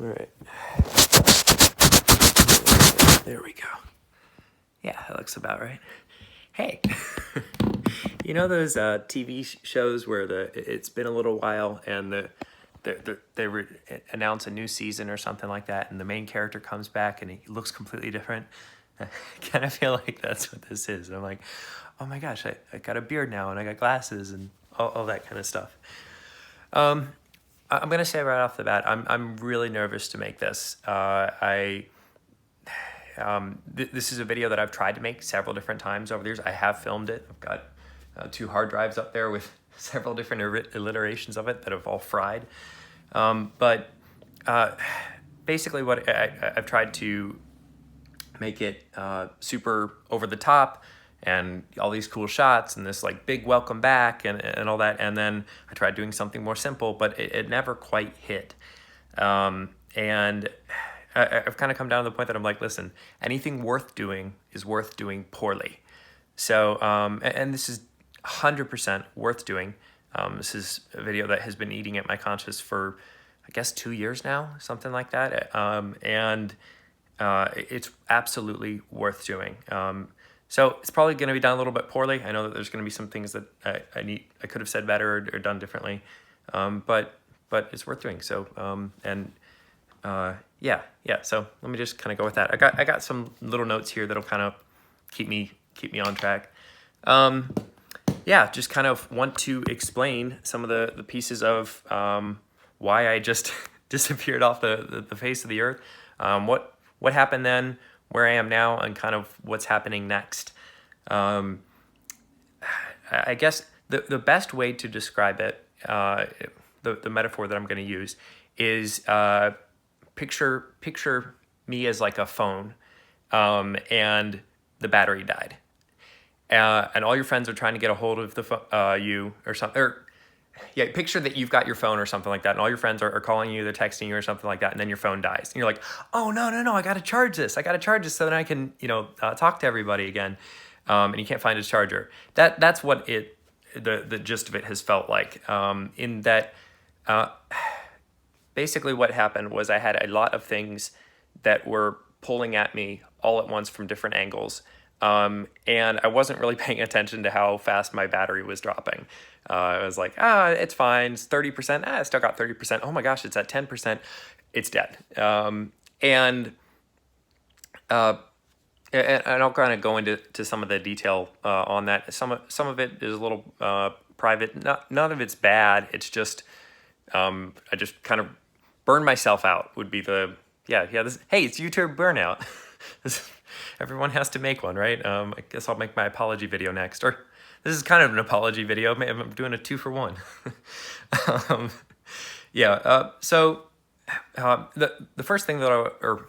All right. There we go. Yeah, that looks about right. Hey, you know those TV shows where it's been a little while and they announce a new season or something like that, and the main character comes back and he looks completely different. I kind of feel like that's what this is. I'm like, oh my gosh, I got a beard now and I got glasses and all that kind of stuff. I'm gonna say right off the bat, I'm really nervous to make this. This is a video that I've tried to make several different times over the years. I have filmed it. I've got 2 hard drives up there with several different alliterations of it that have all fried. But basically what I've tried to make it super over the top and all these cool shots and this like big welcome back and all that. And then I tried doing something more simple, but it never quite hit. And I've kind of come down to the point that I'm like, listen, anything worth doing is worth doing poorly. So, and this is 100% worth doing. This is a video that has been eating at my conscience for, I guess, 2 years now, something like that. It's absolutely worth doing. So it's probably going to be done a little bit poorly. I know that there's going to be some things that I could have said better or done differently, but it's worth doing. So yeah. So let me just kind of go with that. I got some little notes here that'll kind of keep me on track. Yeah, just kind of want to explain some of the pieces of why I just disappeared off the face of the earth. What happened then, where I am now, and kind of what's happening next. I guess the best way to describe it, the metaphor that I'm going to use is picture me as like a phone, and the battery died, and all your friends are trying to get a hold of you or something. Yeah, picture that you've got your phone or something like that, and all your friends are calling you, they're texting you or something like that, and then your phone dies. And you're like, oh, no, I got to charge this. I got to charge this so that I can, talk to everybody again. And you can't find his charger. That's what the gist of it has felt like, in that basically what happened was I had a lot of things that were pulling at me all at once from different angles. And I wasn't really paying attention to how fast my battery was dropping. I was like, it's fine. It's 30%. I still got 30%. Oh my gosh, it's at 10%. It's dead. And I'll kind of go into some of the detail on that. Some of it is a little private. None of it's bad. It's just I just kind of burned myself out. Would be hey, it's YouTube burnout. Everyone has to make one, right? I guess I'll make my apology video next. Or this is kind of an apology video. I'm doing a 2-for-1. So the first thing that I don't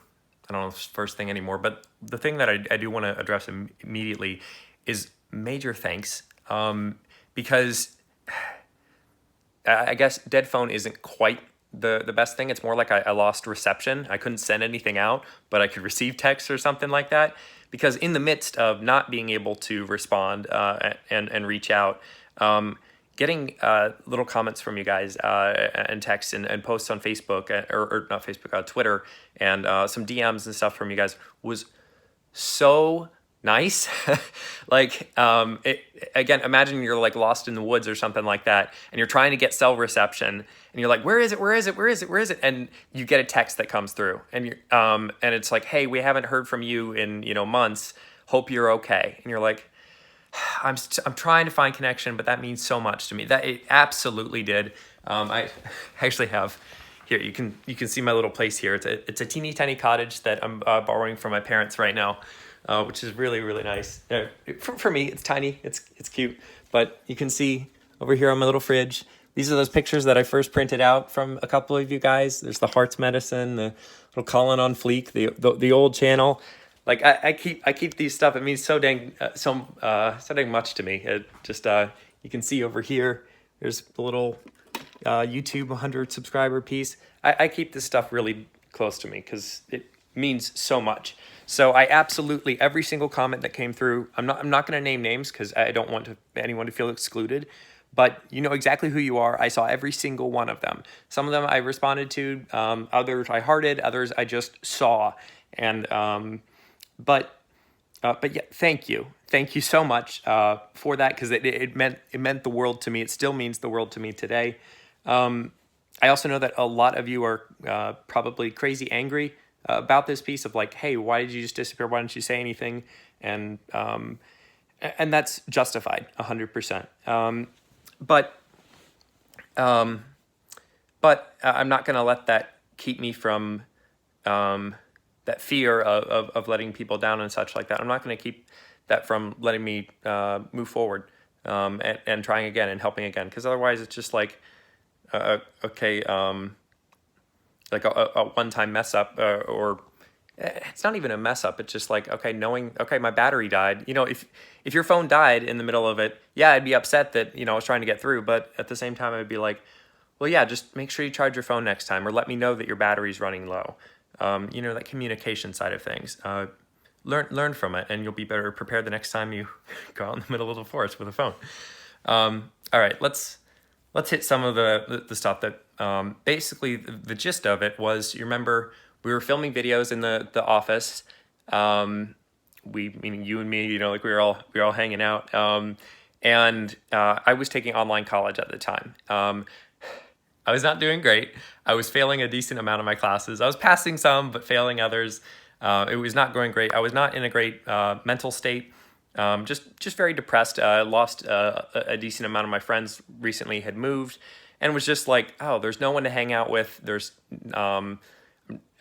know if it's the first thing anymore, but the thing that I do want to address immediately is major thanks, because I guess dead phone isn't quite the best thing. It's more like I lost reception. I couldn't send anything out, but I could receive text or something like that. Because in the midst of not being able to respond and reach out, getting little comments from you guys and texts and posts on Facebook, or not Facebook, Twitter, and some DMs and stuff from you guys was so nice. Like, again, imagine you're like lost in the woods or something like that, and you're trying to get cell reception, and you're like, where is it? And you get a text that comes through, and and it's like, hey, we haven't heard from you in months. Hope you're okay. And you're like, I'm trying to find connection, but that means so much to me. That it absolutely did. I actually have here. You can see my little place here. It's a teeny tiny cottage that I'm borrowing from my parents right now. Which is really, really nice. For me, it's tiny, it's cute, but you can see over here on my little fridge, these are those pictures that I first printed out from a couple of you guys. There's the Heart's Medicine, the little Colin on Fleek, the old channel. Like I keep these stuff. It means so dang much to me. It just you can see over here. There's the little YouTube 100 subscriber piece. I keep this stuff really close to me because it means so much. So I absolutely, every single comment that came through, I'm not going to name names because I don't want anyone to feel excluded, but you know exactly who you are. I saw every single one of them. Some of them I responded to, others I hearted, others I just saw. And but yeah, thank you so much for that, because it meant the world to me. It still means the world to me today. I also know that a lot of you are probably crazy angry about this piece of like, hey, why did you just disappear? Why didn't you say anything? And that's justified 100%. But I'm not going to let that keep me from that fear of letting people down and such like that. I'm not going to keep that from letting me move forward and trying again and helping again, because otherwise it's just like, okay, like a one-time mess up, or it's not even a mess up. It's just like, okay, knowing, okay, my battery died. You know, if your phone died in the middle of it, yeah, I'd be upset that, you know, I was trying to get through, but at the same time, I'd be like, well, yeah, just make sure you charge your phone next time, or let me know that your battery's running low. You know, that communication side of things. Learn from it, and you'll be better prepared the next time you go out in the middle of the forest with a phone. All right, let's hit some of the stuff that basically the gist of it was, you remember we were filming videos in the office. Meaning you and me, you know, like we were all hanging out. And I was taking online college at the time. I was not doing great. I was failing a decent amount of my classes. I was passing some, but failing others. It was not going great. I was not in a great mental state. Just very depressed. I lost a decent amount of my friends recently, had moved, and was just like, oh, there's no one to hang out with.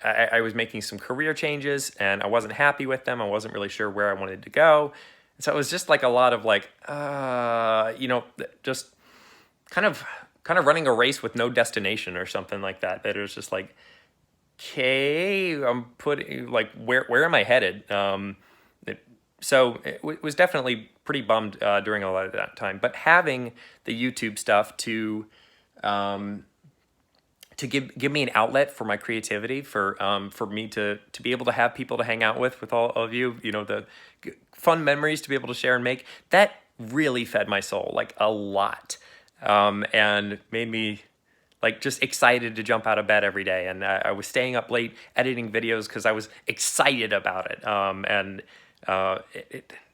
I was making some career changes, and I wasn't happy with them. I wasn't really sure where I wanted to go. So it was just like a lot of like, you know, just kind of running a race with no destination or something like that. That it was just like, okay, I'm putting, like, where am I headed? So it was definitely pretty bummed during a lot of that time. But having the YouTube stuff to give me an outlet for my creativity, for me to be able to have people to hang out with all of you, you know, the fun memories to be able to share and make, that really fed my soul, like, a lot. And made me like just excited to jump out of bed every day. And I was staying up late editing videos because I was excited about it. And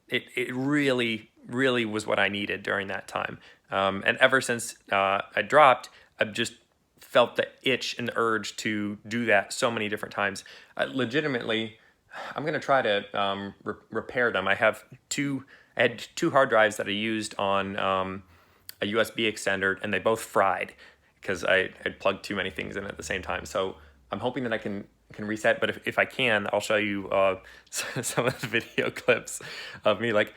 it really was what I needed during that time. And ever since I dropped, I've just felt the itch and the urge to do that so many different times. Legitimately, I'm going to try to repair them. I had two hard drives that I used on a USB extender, and they both fried because I had plugged too many things in at the same time. So I'm hoping that I can reset, but if I can, I'll show you some of the video clips of me like,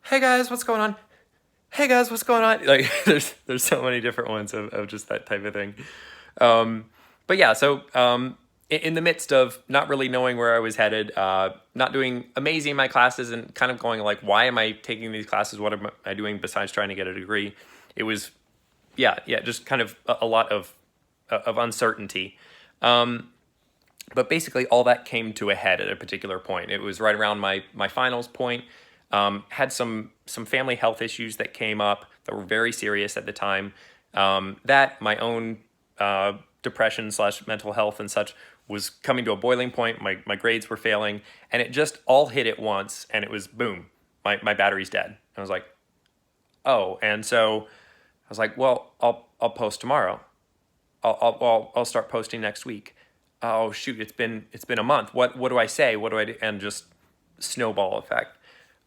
hey guys, what's going on? Hey guys, what's going on? Like, there's so many different ones of just that type of thing. But yeah, so in the midst of not really knowing where I was headed, not doing amazing in my classes, and kind of going like, why am I taking these classes? What am I doing besides trying to get a degree? It was, yeah, just kind of a lot of uncertainty. But basically all that came to a head at a particular point. It was right around my finals point. Had some family health issues that came up that were very serious at the time. That my own depression / mental health and such was coming to a boiling point. My grades were failing, and it just all hit at once, and it was boom, my battery's dead. I was like, oh, and so I was like, well, I'll post tomorrow. I'll start posting next week. Oh shoot, it's been a month. What do I say? What do I do? And just snowball effect.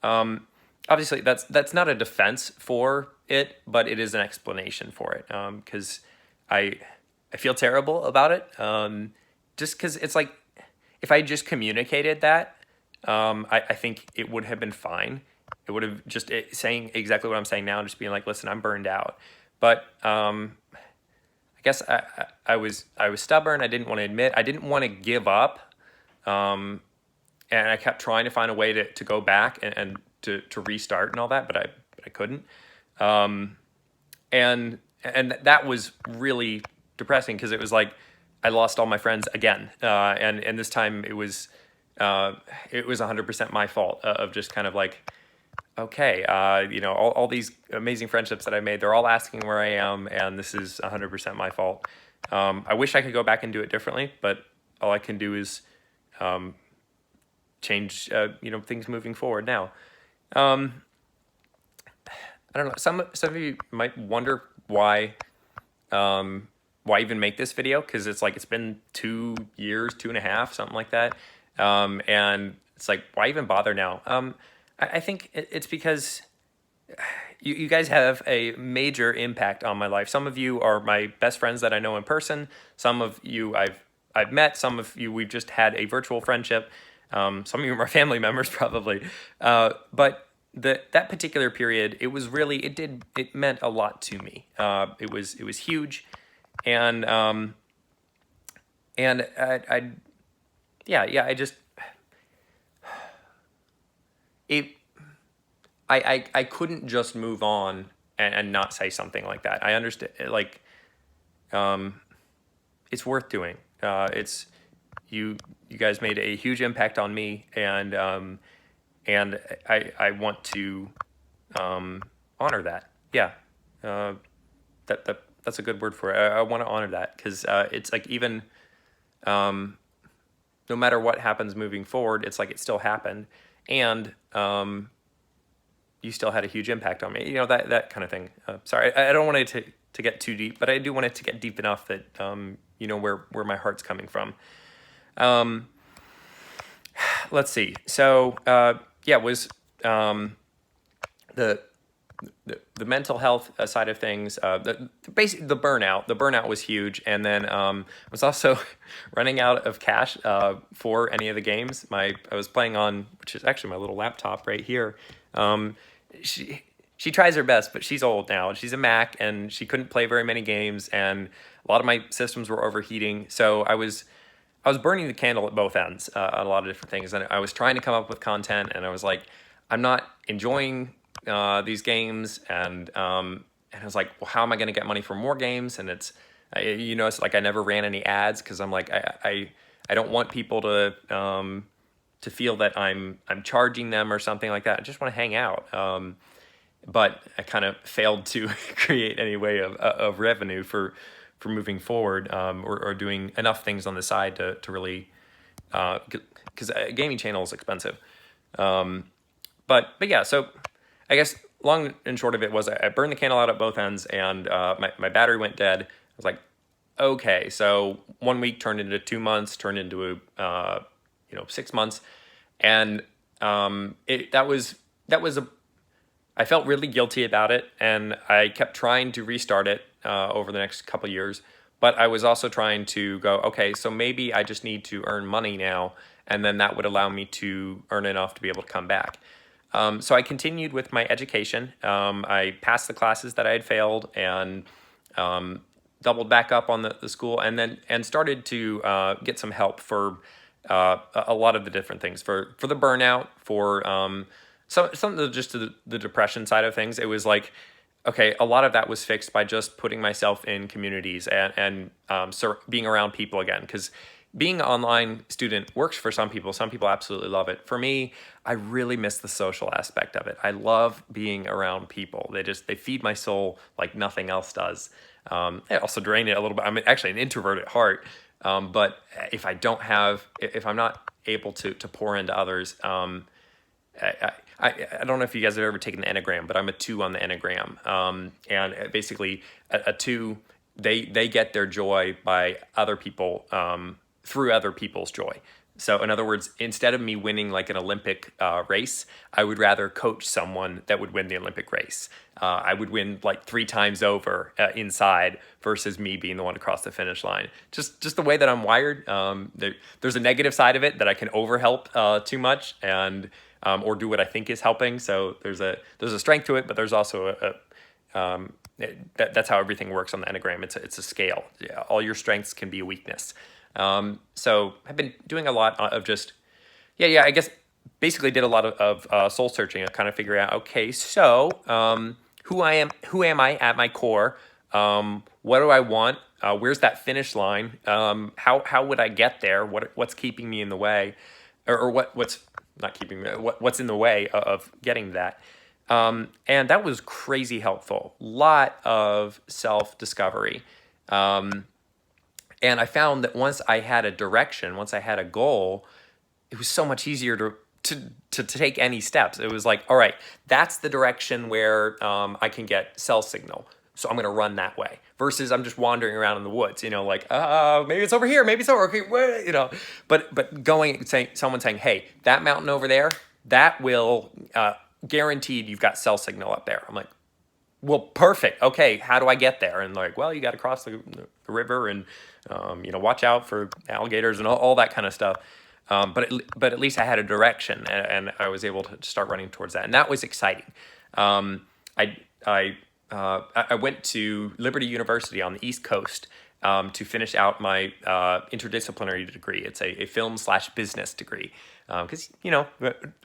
Obviously that's not a defense for it, but it is an explanation for it. Because I feel terrible about it. Just because it's like, if I just communicated that, I think it would have been fine. It would have just saying exactly what I'm saying now, just being like, listen, I'm burned out. But I guess I was stubborn. I didn't want to admit. I didn't want to give up. And I kept trying to find a way to go back and to restart and all that, but I couldn't. And that was really depressing, because it was like I lost all my friends again. And this time it was 100% my fault of just kind of like, okay, all these amazing friendships that I made, they're all asking where I am, and this is 100% my fault. I wish I could go back and do it differently, but all I can do is change, things moving forward now. Um, I don't know. Some of you might wonder why even make this video, because it's like it's been 2 years, 2.5, something like that, and it's like, why even bother now? I think it's because you guys have a major impact on my life. Some of you are my best friends that I know in person. Some of you I've met. Some of you we've just had a virtual friendship. Some of you are my family members probably. But that particular period, it meant a lot to me. It was huge, and I yeah, I just it I couldn't just move on and not say something like that. I understand, like, it's worth doing. It's you guys made a huge impact on me, and I want to honor that. Yeah, that's a good word for it. I want to honor that, because it's like, even no matter what happens moving forward, it's like it still happened, and you still had a huge impact on me. That kind of thing. Sorry, I don't want it to get too deep, but I do want it to get deep enough that where my heart's coming from. Let's see. So yeah, it was the mental health side of things, basically the burnout. The burnout was huge, and then I was also running out of cash for any of the games. I was playing on, which is actually my little laptop right here. She tries her best, but she's old now, and she's a Mac, and she couldn't play very many games, and a lot of my systems were overheating. So I was burning the candle at both ends on a lot of different things, and I was trying to come up with content, and I was like, I'm not enjoying these games, and I was like, well, how am I going to get money for more games? And it's like I never ran any ads, because I'm like, I don't want people to feel that I'm charging them or something like that. I just want to hang out. But I kind of failed to create any way of revenue for moving forward, or doing enough things on the side to really, because a gaming channel is expensive. But yeah, so I guess long and short of it was, I burned the candle out at both ends, and my battery went dead. I was like, okay, so 1 week turned into 2 months, turned into 6 months, and that was I felt really guilty about it, and I kept trying to restart it over the next couple of years. But I was also trying to go, okay, so maybe I just need to earn money now, and then that would allow me to earn enough to be able to come back. So I continued with my education. I passed the classes that I had failed, and doubled back up on the school, and started to get some help for a lot of the different things, for the burnout, for some of the depression side of things. It was like, okay, a lot of that was fixed by just putting myself in communities, and being around people again, because being an online student works for some people. Some people absolutely love it. For me, I really miss the social aspect of it. I love being around people. They feed my soul like nothing else does. They also drain it a little bit. I'm actually an introvert at heart, but if I'm not able to pour into others, I don't know if you guys have ever taken the Enneagram, but I'm a 2 on the Enneagram. And basically a 2, they get their joy by other people, through other people's joy. So in other words, instead of me winning like an Olympic race, I would rather coach someone that would win the Olympic race. I would win like 3 times over inside, versus me being the one to cross the finish line. Just the way that I'm wired. There's a negative side of it, that I can overhelp too much, and or do what I think is helping. So there's a strength to it, but there's also that's how everything works on the Enneagram. It's a scale. Yeah, all your strengths can be a weakness. So I've been doing a lot of just, I guess basically did a lot of soul searching, and kind of figure out, okay, so who am I at my core? What do I want? Where's that finish line? How would I get there? What's keeping me in the way, or what's not keeping me? What's in the way of getting that? And that was crazy helpful. Lot of self-discovery. And I found that once I had a direction, once I had a goal, it was so much easier to take any steps. It was like, all right, that's the direction where I can get cell signal. So I'm going to run that way versus I'm just wandering around in the woods, like, maybe it's over here, maybe it's over, okay, but someone saying, hey, that mountain over there, that will, guaranteed you've got cell signal up there. I'm like, well, perfect. Okay, how do I get there? And like, well, you got to cross the river and, watch out for alligators and all that kind of stuff. But at least I had a direction, and I was able to start running towards that, and that was exciting. I went to Liberty University on the East Coast to finish out my interdisciplinary degree. It's a film/business degree. Because,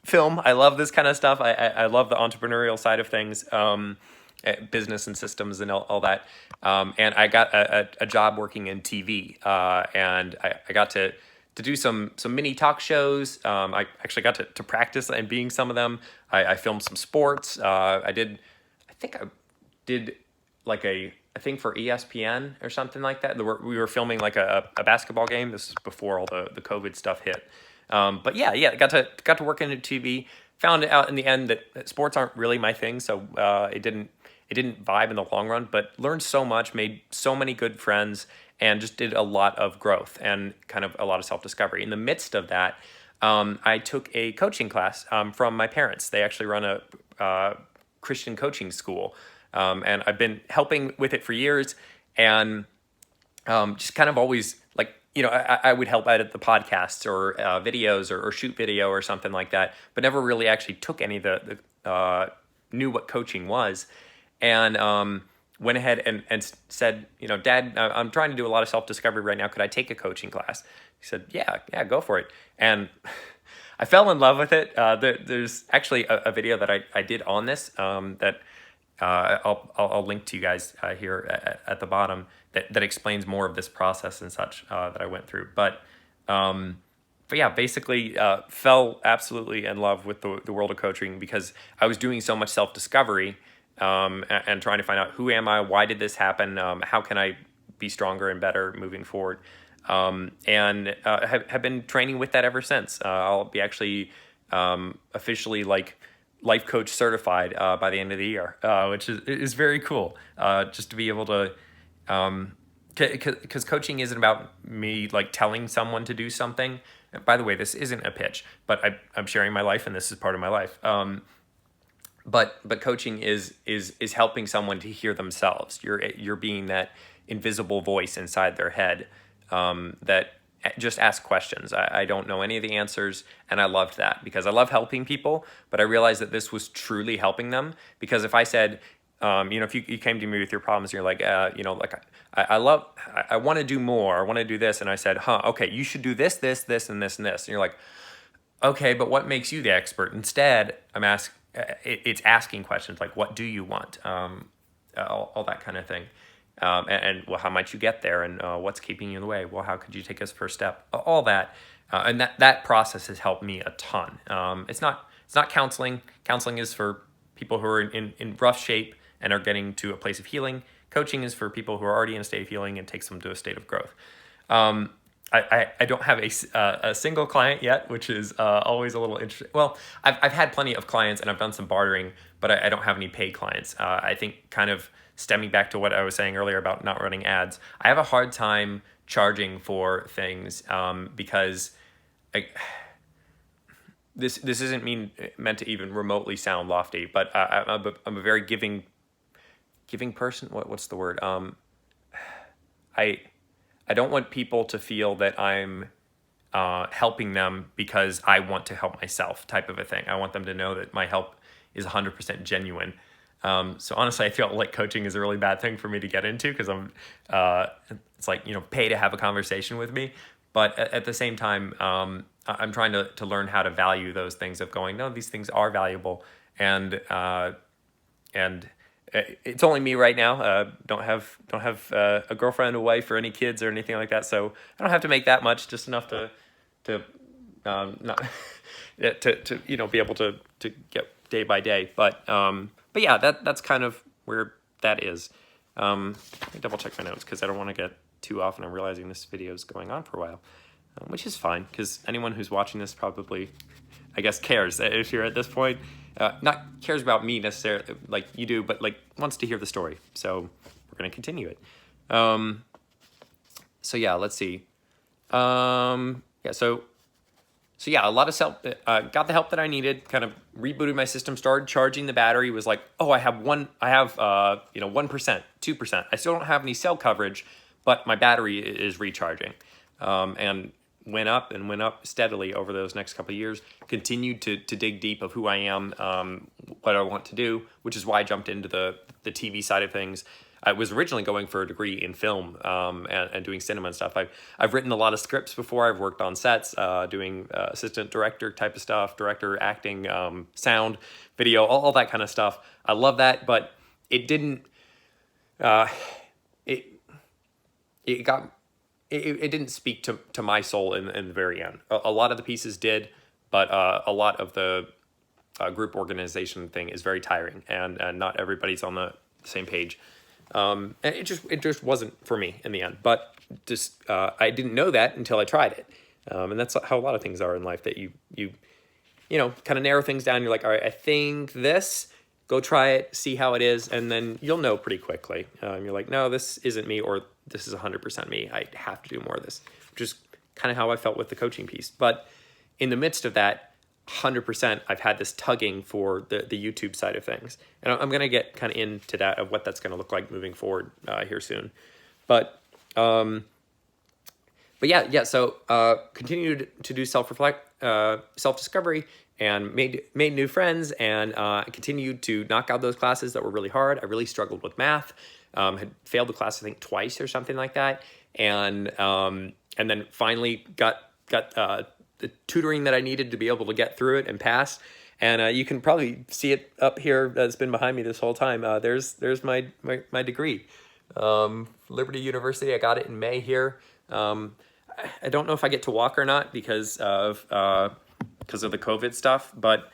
film, I love this kind of stuff. I love the entrepreneurial side of things, business and systems and all that. And I got a job working in TV, and I got to do some mini talk shows. I actually got to practice and being some of them. I filmed some sports. I think I did like a thing for ESPN or something like that. We were filming like a basketball game. This is before all the COVID stuff hit. But yeah, got to work into TV. Found out in the end that sports aren't really my thing, so it didn't vibe in the long run. But learned so much, made so many good friends, and just did a lot of growth and kind of a lot of self-discovery. In the midst of that, I took a coaching class from my parents. They actually run a Christian coaching school, and I've been helping with it for years, and just kind of always like, I would help edit the podcasts or videos or shoot video or something like that, but never really actually took any of the knew what coaching was, and went ahead and said, Dad, I'm trying to do a lot of self-discovery right now. Could I take a coaching class? He said, yeah, go for it. And I fell in love with it. There's actually a video that I did on this that I'll link to you guys here at the bottom that explains more of this process and such that I went through. But yeah, basically fell absolutely in love with the world of coaching because I was doing so much self-discovery and trying to find out who am I, why did this happen, how can I be stronger and better moving forward. And have been training with that ever since. I'll be actually officially like life coach certified by the end of the year, which is very cool. Just to be able to, because coaching isn't about me like telling someone to do something. And by the way, this isn't a pitch, but I'm sharing my life, and this is part of my life. But coaching is helping someone to hear themselves. You're being that invisible voice inside their head that just ask questions. I don't know any of the answers, and I loved that because I love helping people, but I realized that this was truly helping them. Because if I said, if you came to me with your problems, and you're like, I want to do more, I want to do this, and I said, okay, you should do this, and this, and this, and you're like, okay, but what makes you the expert? Instead, it's asking questions like, what do you want? All that kind of thing. And well, how might you get there? And what's keeping you in the way? Well, how could you take this first step? All that. And that process has helped me a ton. It's not counseling. Counseling is for people who are in rough shape and are getting to a place of healing. Coaching is for people who are already in a state of healing and takes them to a state of growth. I don't have a single client yet, which is always a little interesting. Well, I've had plenty of clients and I've done some bartering, but I don't have any paid clients. I think kind of stemming back to what I was saying earlier about not running ads, I have a hard time charging for things because this isn't meant to even remotely sound lofty, but I'm a very giving person. What's the word? I don't want people to feel that I'm helping them because I want to help myself type of a thing. I want them to know that my help is 100% genuine. So honestly, I feel like coaching is a really bad thing for me to get into because it's like, pay to have a conversation with me. But at the same time, I'm trying to learn how to value those things of going, no, these things are valuable. And it's only me right now. Don't have a girlfriend, a wife, or any kids or anything like that. So I don't have to make that much, just enough to not to be able to get day by day. But yeah, that's kind of where that is. Let me double check my notes because I don't want to get too off, and I'm realizing this video is going on for a while, which is fine because anyone who's watching this probably, I guess, cares if you're at this point. Not cares about me necessarily like you do, but like wants to hear the story. So we're going to continue it. So yeah, let's see. Yeah, so yeah, a lot of got the help that I needed, kind of rebooted my system, started charging the battery, was like, oh, I have 1%, 2%. I still don't have any cell coverage, but my battery is recharging. And went up and went up steadily over those next couple of years, continued to dig deep of who I am, what I want to do, which is why I jumped into the TV side of things. I was originally going for a degree in film and doing cinema and stuff. I've written a lot of scripts before. I've worked on sets, doing assistant director type of stuff, director, acting, sound, video, all that kind of stuff. I love that, but it didn't. It didn't speak to my soul in the very end. A lot of the pieces did, but a lot of the group organization thing is very tiring, and not everybody's on the same page. And it just wasn't for me in the end. But just I didn't know that until I tried it, and that's how a lot of things are in life. That you kind of narrow things down. You're like, all right, I think this. Go try it, see how it is, and then you'll know pretty quickly. You're like, no, this isn't me, or this is 100% me. I have to do more of this, which is kind of how I felt with the coaching piece. But in the midst of that, 100%, I've had this tugging for the YouTube side of things. And I'm going to get kind of into that, of what that's going to look like moving forward here soon. But yeah, so continued to do self-discovery, and made new friends, and continued to knock out those classes that were really hard. I really struggled with math, had failed the class I think twice or something like that, and then finally got the tutoring that I needed to be able to get through it and pass. And you can probably see it up here. That's been behind me this whole time. There's my degree, Liberty University. I got it in May here. I don't know if I get to walk or not because of the COVID stuff, but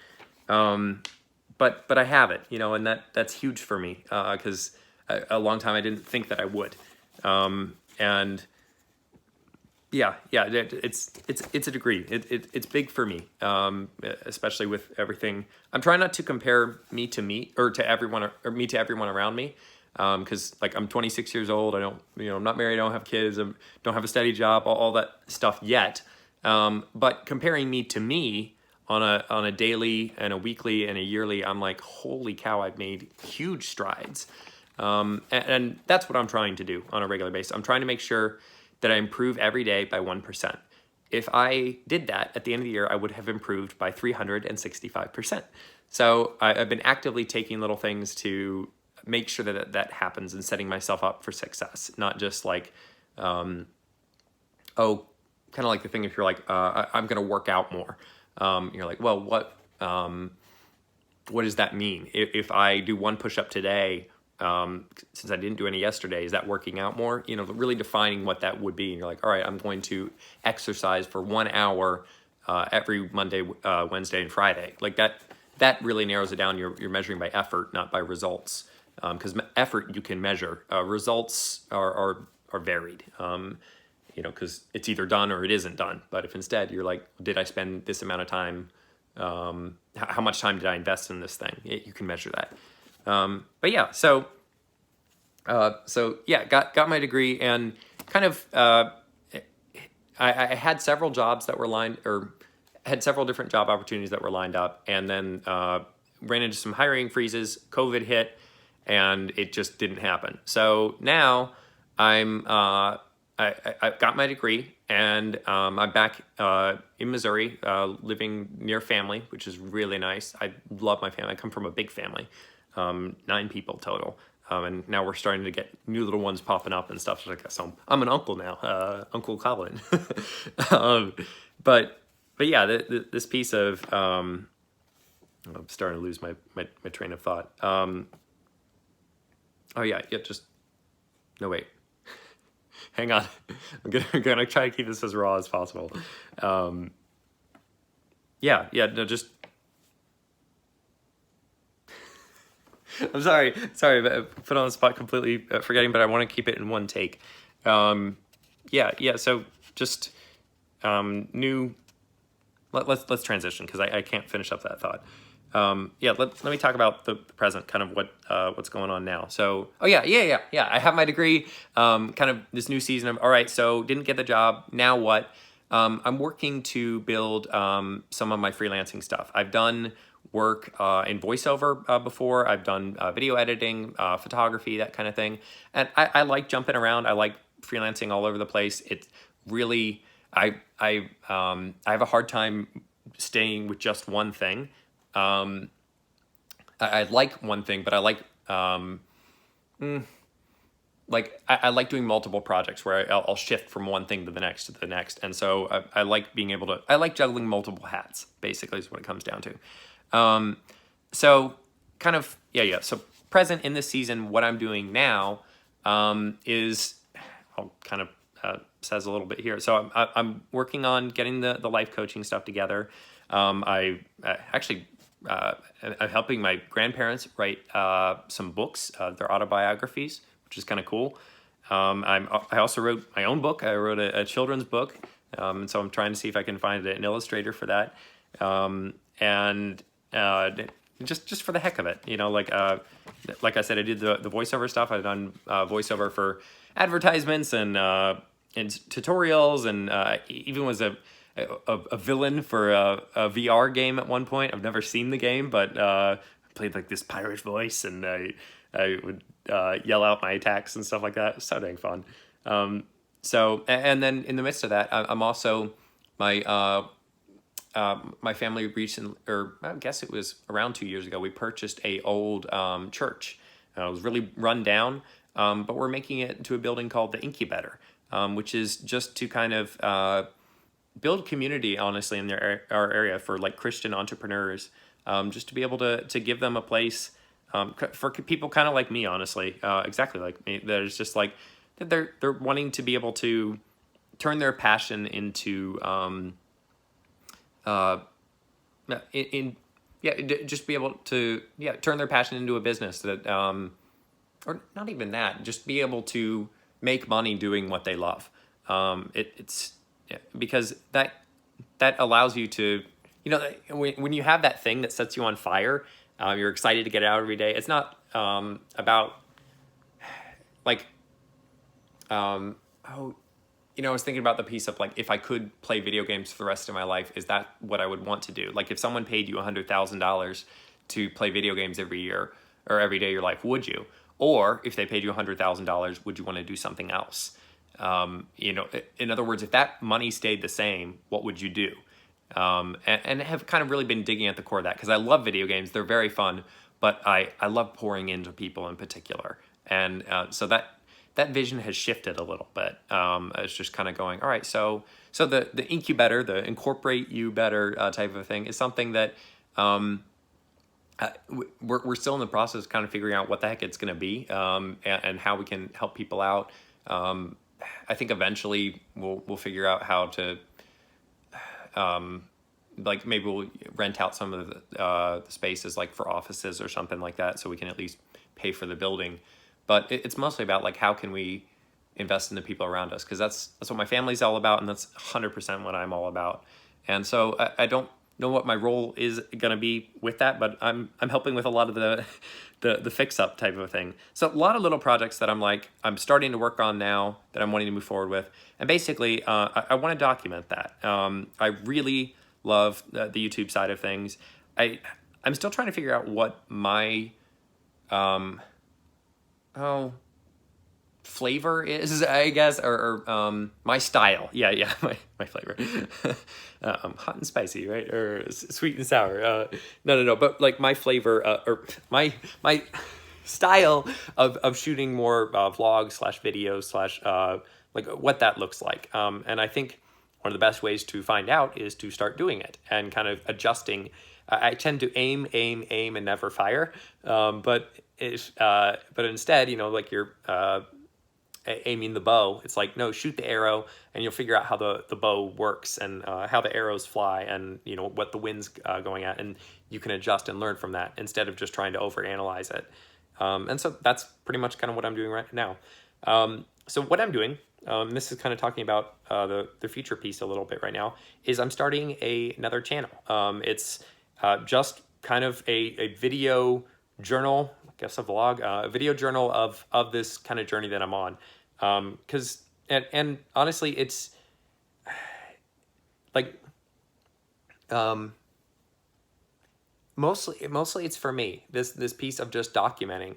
I have it, and that's huge for me, because a long time I didn't think that I would, and yeah, it's a degree. It's big for me, especially with everything. I'm trying not to compare me to everyone around me. Because like I'm 26 years old, I don't, I'm not married, I don't have kids, I don't have a steady job, all that stuff yet. But comparing me to me on a daily and a weekly and a yearly, I'm like, holy cow, I've made huge strides. And that's what I'm trying to do on a regular basis. I'm trying to make sure that I improve every day by 1%. If I did that at the end of the year, I would have improved by 365%. So I've been actively taking little things to make sure that happens, and setting myself up for success. Not just like, kind of like the thing if you're like, I'm going to work out more. You're like, well, what does that mean? If I do one push-up today, since I didn't do any yesterday, is that working out more? Really defining what that would be. And you're like, all right, I'm going to exercise for 1 hour every Monday, Wednesday, and Friday. Like that really narrows it down. You're measuring by effort, not by results. Because effort you can measure, results are varied, because it's either done or it isn't done. But if instead you're like, did I spend this amount of time? How much time did I invest in this thing? You can measure that. But yeah, so yeah, got my degree, and kind of I had several jobs that were had several different job opportunities that were lined up, and then ran into some hiring freezes. COVID hit. And it just didn't happen. So now I got my degree, and I'm back in Missouri, living near family, which is really nice. I love my family. I come from a big family, 9 people total. And now we're starting to get new little ones popping up and stuff. So I'm an uncle now, Uncle Colin. But yeah, this piece of, I'm starting to lose my train of thought. Oh yeah, no wait. Hang on. I'm gonna try to keep this as raw as possible. No, just I'm sorry, but put on the spot completely forgetting, but I want to keep it in one take. Yeah. So just new. Let's transition because I can't finish up that thought. Let me talk about the present, kind of what's going on now. So, yeah. I have my degree. Kind of this new season of all right. So didn't get the job. Now what? I'm working to build some of my freelancing stuff. I've done work in voiceover before. I've done video editing, photography, that kind of thing. And I like jumping around. I like freelancing all over the place. It's really I have a hard time staying with just one thing. I like one thing, but I like doing multiple projects where I'll shift from one thing to the next, and so I like being able to. I like juggling multiple hats. Basically, is what it comes down to. So kind of yeah. So present in this season, what I'm doing now is I'll kind of says a little bit here. So I'm working on getting the life coaching stuff together. I'm helping my grandparents write some books, their autobiographies, which is kind of cool. I also wrote my own book. I wrote a children's book, and so I'm trying to see if I can find an illustrator for that. And just for the heck of it, like I said, I did the voiceover stuff. I've done voiceover for advertisements and tutorials, and even was a villain for a VR game at one point. I've never seen the game, but I played like this pirate voice, and I would yell out my attacks and stuff like that. It was so dang fun. So, and then in the midst of that, I'm also my family recently, or I guess it was around 2 years ago, we purchased a old church. It was really run down, but we're making it into a building called the Incubator, which is just to kind of build community, honestly, in our area for like Christian entrepreneurs, just to be able to give them a place for people kind of like me, honestly, exactly like me. That is just like they're wanting to be able to turn their passion into just be able to turn their passion into a business that or not even that, just be able to make money doing what they love. Because that allows you to, when you have that thing that sets you on fire, you're excited to get out every day. It's not about like, I was thinking about the piece of like, if I could play video games for the rest of my life, is that what I would want to do? Like if someone paid you $100,000 to play video games every year or every day of your life, would you? Or if they paid you $100,000, would you want to do something else? In other words, if that money stayed the same, what would you do? And have kind of really been digging at the core of that, because I love video games. They're very fun, but I love pouring into people in particular. And so that vision has shifted a little bit. It's just kind of going, all right, so the incubator, the incorporate you better type of thing is something that we're still in the process of kind of figuring out what the heck it's going to be, and how we can help people out. I think eventually we'll figure out how to, like maybe we'll rent out some of the spaces like for offices or something like that, so we can at least pay for the building. But it's mostly about like how can we invest in the people around us, because that's what my family's all about, and that's 100% what I'm all about. And so I don't know what my role is going to be with that, but I'm helping with a lot of the fix up type of a thing. So a lot of little projects that I'm starting to work on now that I'm wanting to move forward with, and basically I want to document that. I really love the YouTube side of things. I'm still trying to figure out what my flavor is, I guess, or my style. Yeah, my flavor. Hot and spicy, right? Or sweet and sour. No. But like my flavor, or my style of shooting more vlogs / videos / like what that looks like. And I think one of the best ways to find out is to start doing it and kind of adjusting. I tend to aim, and never fire. But instead, like you're aiming the bow. It's like, no, shoot the arrow, and you'll figure out how the bow works, and how the arrows fly, and what the wind's going at, and you can adjust and learn from that instead of just trying to overanalyze it. And so that's pretty much kind of what I'm doing right now. So what I'm doing, this is kind of talking about the future piece a little bit right now, is I'm starting another channel. It's just kind of a video journal, I guess a vlog, a video journal of this kind of journey that I'm on. Because, and honestly, it's like, mostly it's for me, this piece of just documenting,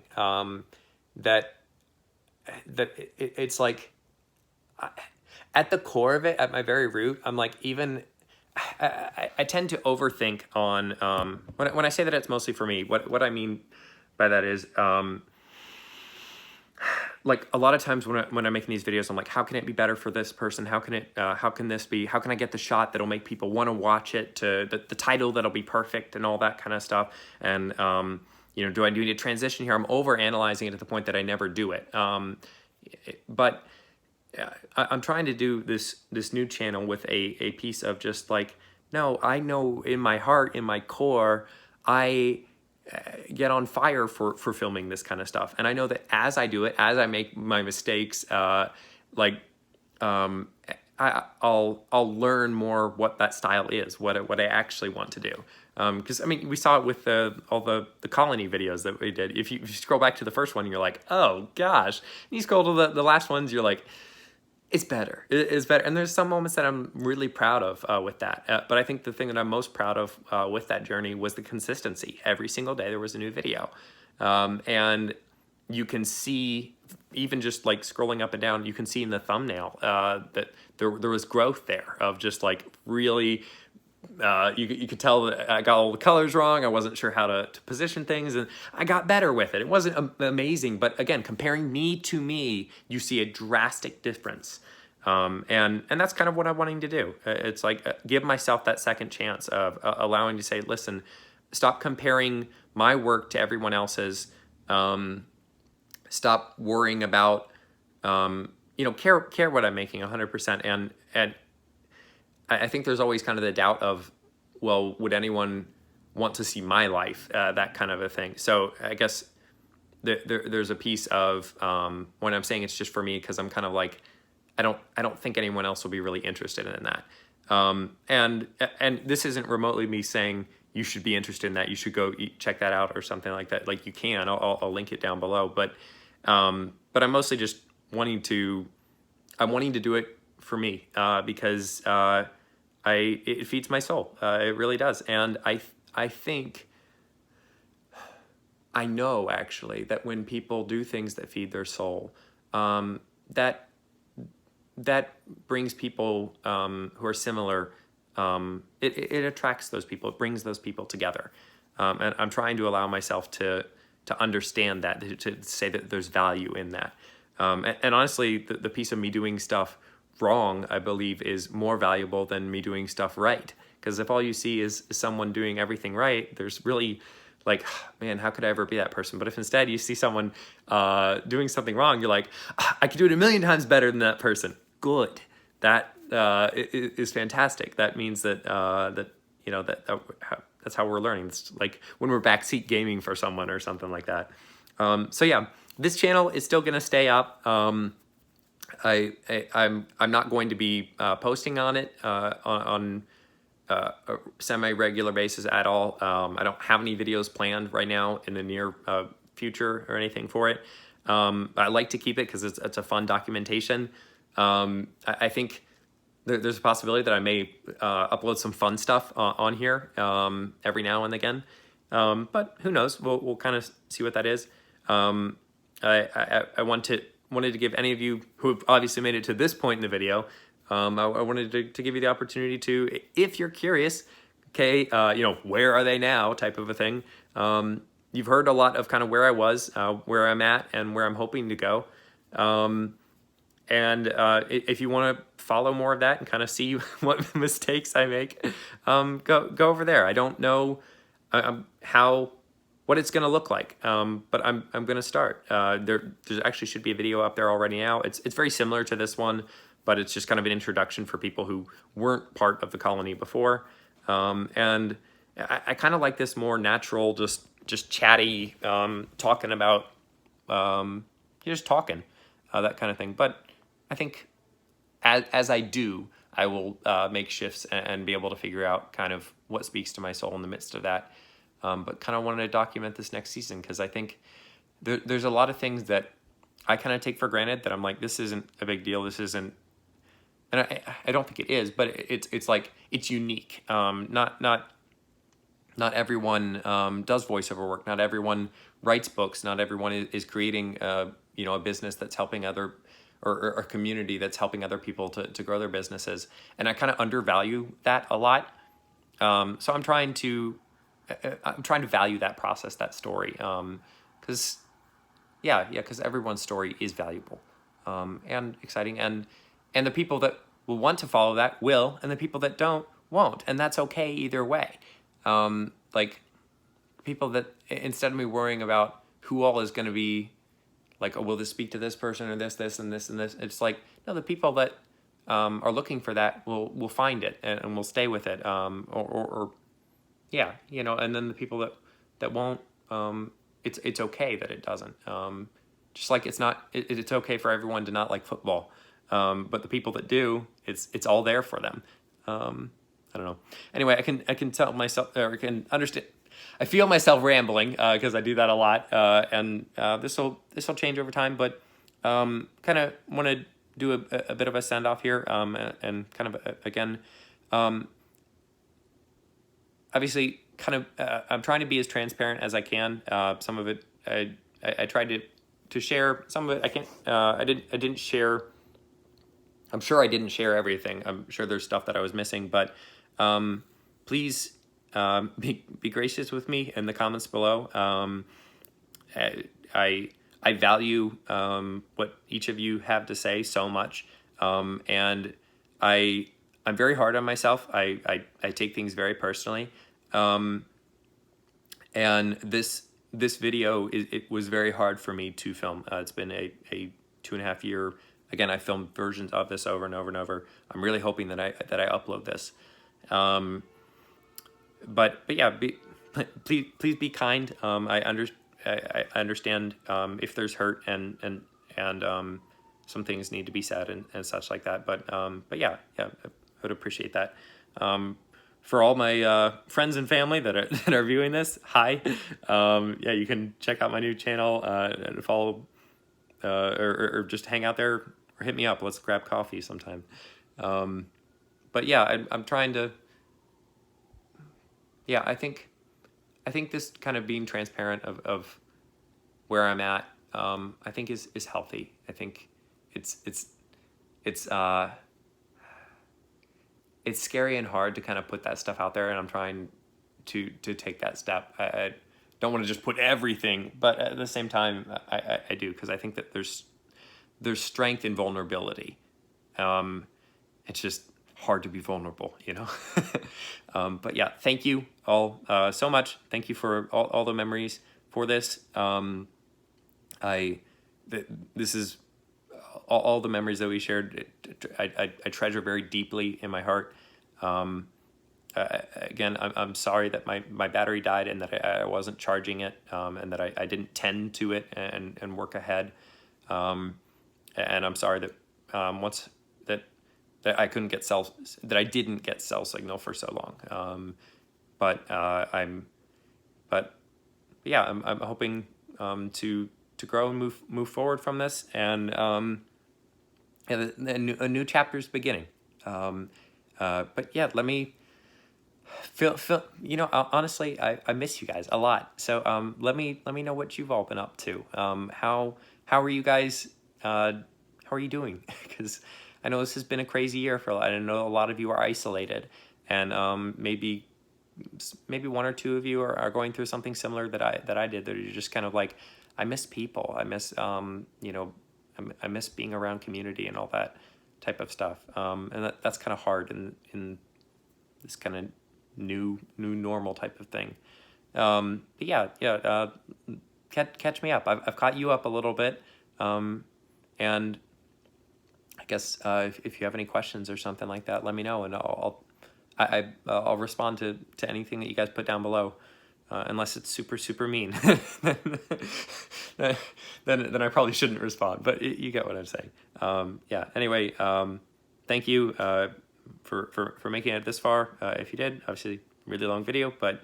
it's like, at the core of it, at my very root, I'm like, even I tend to overthink on, when I say that it's mostly for me, what I mean by that is, like a lot of times when I'm making these videos, I'm like, how can it be better for this person? How can I get the shot that'll make people want to watch it, to the title that'll be perfect, and all that kind of stuff. And, do I need a transition here? I'm over analyzing it to the point that I never do it. But I'm trying to do this new channel with a piece of just like, no, I know in my heart, in my core, I get on fire for filming this kind of stuff. And I know that as I do it, as I make my mistakes, I'll learn more what that style is, what I actually want to do. Because I mean, we saw it with all the colony videos that we did. If you scroll back to the first one, you're like, oh gosh. And you scroll to the last ones, you're like, it's better. It's better. And there's some moments that I'm really proud of with that. But I think the thing that I'm most proud of with that journey was the consistency. Every single day there was a new video. And you can see, even just like scrolling up and down, you can see in the thumbnail that there was growth there of just like really, you could tell that I got all the colors wrong. I wasn't sure how to position things, and I got better with it. It wasn't amazing, but again, comparing me to me, you see a drastic difference. And that's kind of what I'm wanting to do. It's like, give myself that second chance of allowing to say, listen, stop comparing my work to everyone else's. Stop worrying about, care what I'm making 100%. And I think there's always kind of the doubt of, well, would anyone want to see my life? That kind of a thing. So I guess there's a piece of, when I'm saying it's just for me, because I'm kind of like, I don't think anyone else will be really interested in that. And this isn't remotely me saying you should be interested in that. You should go check that out or something like that. Like you can, I'll link it down below. But I'm mostly just wanting to do it for me, because it feeds my soul. It really does. And I think, I know actually that when people do things that feed their soul, that brings people who are similar. It attracts those people. It brings those people together. And I'm trying to allow myself to understand that, to say that there's value in that. And honestly, the piece of me doing stuff wrong, I believe, is more valuable than me doing stuff right. Because if all you see is someone doing everything right, there's really like, man, how could I ever be that person? But if instead you see someone doing something wrong, you're like, I could do it 1,000,000 times better than that person. Good. That is fantastic. That means that that's how we're learning. It's like when we're backseat gaming for someone or something like that. So yeah, this channel is still gonna stay up. I'm not going to be posting on it on a semi-regular basis at all. I don't have any videos planned right now in the near future or anything for it. I like to keep it because it's a fun documentation. I think there's a possibility that I may upload some fun stuff on here every now and again. But who knows? We'll kind of see what that is. I wanted to give any of you who have obviously made it to this point in the video, I wanted to give you the opportunity to, if you're curious, okay, where are they now type of a thing. You've heard a lot of kind of where I was, where I'm at, and where I'm hoping to go. If you want to follow more of that and kind of see what mistakes I make, go over there. I don't know how what it's going to look like. But I'm going to start. There actually should be a video up there already now. It's very similar to this one, but it's just kind of an introduction for people who weren't part of the colony before. And I kind of like this more natural, just chatty, talking about, just talking, that kind of thing. But I think as I do, I will make shifts and be able to figure out kind of what speaks to my soul in the midst of that. But kind of wanted to document this next season because I think there's a lot of things that I kind of take for granted that I'm like, this isn't a big deal. This isn't, and I don't think it is, but it's like, it's unique. Not everyone does voiceover work. Not everyone writes books. Not everyone is creating a business that's helping other, or a community that's helping other people to grow their businesses. And I kind of undervalue that a lot. So I'm trying to value that process, that story, because because everyone's story is valuable, and exciting, and the people that will want to follow that will, and the people that don't won't, and that's okay either way. Like people that, instead of me worrying about who all is going to be like, oh, will this speak to this person or this and this and this, it's like, no, the people that are looking for that will find it and will stay with it, or and then the people that won't, it's okay that it doesn't. Just like it's okay for everyone to not like football, but the people that do, it's all there for them. I don't know. Anyway, I can tell myself, or I can understand. I feel myself rambling because I do that a lot, and this will change over time. But kind of want to do a bit of a send off here, and kind of again, obviously, kind of I'm trying to be as transparent as I can. Some of it I tried to share. Some of it I can't. I didn't share. I'm sure I didn't share everything. I'm sure there's stuff that I was missing, but please be gracious with me in the comments below. I value what each of you have to say so much, and I'm very hard on myself. I take things very personally, and this video it was very hard for me to film. It's been a 2.5 year. Again, I filmed versions of this over and over and over. I'm really hoping that I upload this. But yeah, please be kind. I understand if there's hurt and some things need to be said and such like that. But yeah, I would appreciate that. For all my friends and family that are viewing this, hi. Yeah, you can check out my new channel and follow, or just hang out there or hit me up. Let's grab coffee sometime. But yeah, I'm trying to. Yeah, I think this kind of being transparent of where I'm at, I think is healthy. I think it's scary and hard to kind of put that stuff out there, and I'm trying to take that step. I don't want to just put everything, but at the same time, I do, because I think that there's strength in vulnerability. It's just hard to be vulnerable, but yeah, thank you all so much. Thank you for all the memories for this. This is all the memories that we shared. I treasure very deeply in my heart. Again, I'm sorry that my battery died and that I wasn't charging it, and that I didn't tend to it and work ahead. And I'm sorry that that I couldn't get that I didn't get cell signal for so long. But I'm hoping to grow and move forward from this, and a new chapter's beginning. But yeah, let me feel honestly, I miss you guys a lot. So let me know what you've all been up to. How are you guys? How are you doing? Because I know this has been a crazy year for a lot. I know a lot of you are isolated, and maybe one or two of you are going through something similar that I did. That you're just kind of like, I miss people. I miss I miss being around community and all that type of stuff. And that's kind of hard in this kind of new normal type of thing. But yeah. Catch me up. I've caught you up a little bit, and I guess if you have any questions or something like that, let me know, and I'll respond to anything that you guys put down below, unless it's super mean. then, then I probably shouldn't respond. But you get what I'm saying. Yeah. Anyway, thank you for making it this far. If you did, obviously really long video, but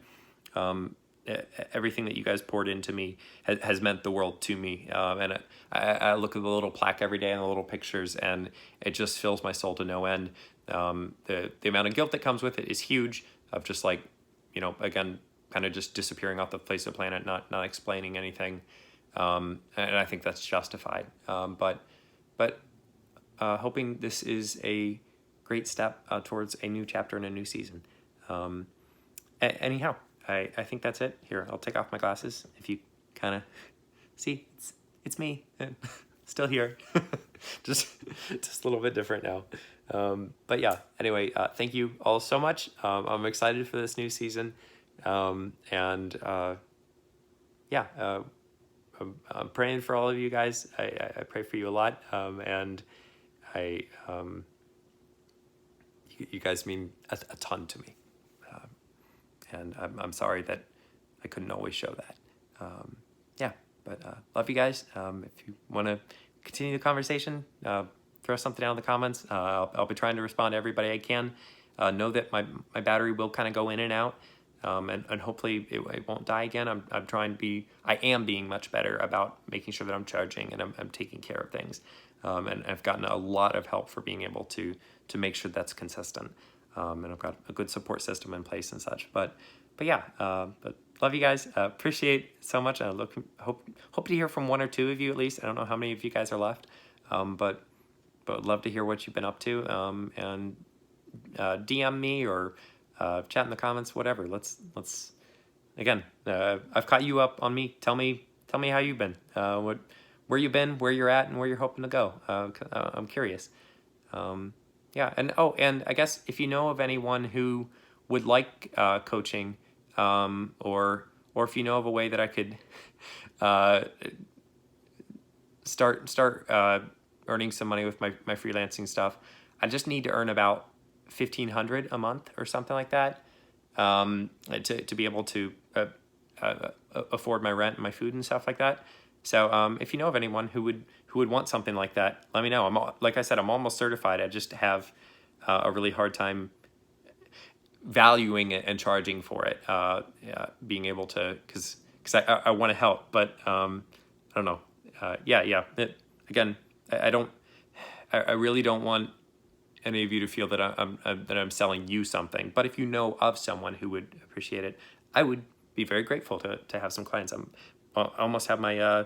everything that you guys poured into me has meant the world to me. And I look at the little plaque every day and the little pictures, and it just fills my soul to no end. The amount of guilt that comes with it is huge, of just like, again, kind of just disappearing off the face of the planet, not explaining anything. And I think that's justified. But hoping this is a great step towards a new chapter and a new season. Anyhow, I think that's it. Here, I'll take off my glasses. If you kind of see, it's me, still here, just a little bit different now. But yeah, anyway, thank you all so much. I'm excited for this new season. And yeah, I'm praying for all of you guys. I pray for you a lot. And you guys mean a ton to me. And I'm sorry that I couldn't always show that. Yeah, but love you guys. If you want to continue the conversation, throw something down in the comments. I'll be trying to respond to everybody I can. Know that my battery will kind of go in and out, and hopefully it won't die again. I am being much better about making sure that I'm charging and I'm taking care of things. And I've gotten a lot of help for being able to make sure that's consistent. And I've got a good support system in place and such. But yeah, but love you guys. Appreciate it so much. I hope to hear from one or two of you at least. I don't know how many of you guys are left, but would love to hear what you've been up to. And DM me or chat in the comments, whatever. Let's again. I've caught you up on me. Tell me how you've been. Where you've been, where you're at, and where you're hoping to go. I'm curious. Yeah, and I guess if you know of anyone who would like coaching, or if you know of a way that I could start earning some money with my freelancing stuff, I just need to earn about $1,500 a month or something like that, to be able to afford my rent and my food and stuff like that. So if you know of anyone who would want something like that, let me know. Like I said, I'm almost certified. I just have a really hard time valuing it and charging for it. Being able to, because I want to help, but I don't know. Again, I really don't want any of you to feel that I'm selling you something. But if you know of someone who would appreciate it, I would be very grateful to have some clients. I almost have my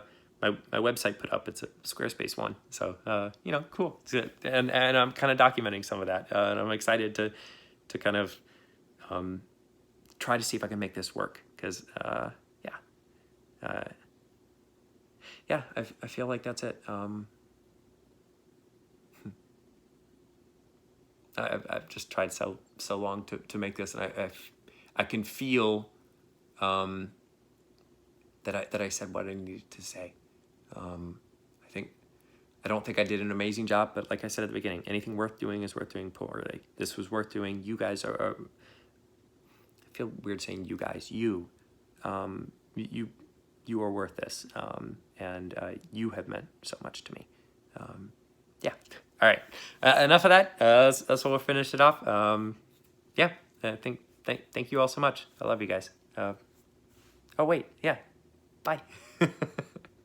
website put up. It's a Squarespace one, so cool. And I'm kind of documenting some of that, and I'm excited to kind of try to see if I can make this work, because I feel like that's it. I've just tried so long to make this, and I can feel that I said what I needed to say. I don't think I did an amazing job, but like I said at the beginning, anything worth doing is worth doing poorly. This was worth doing. You guys are I feel weird saying you guys. You are worth this, and you have meant so much to me. Yeah. All right. Enough of that. That's what we'll finish it off. Yeah. Thank you all so much. I love you guys. Oh wait. Yeah. Bye.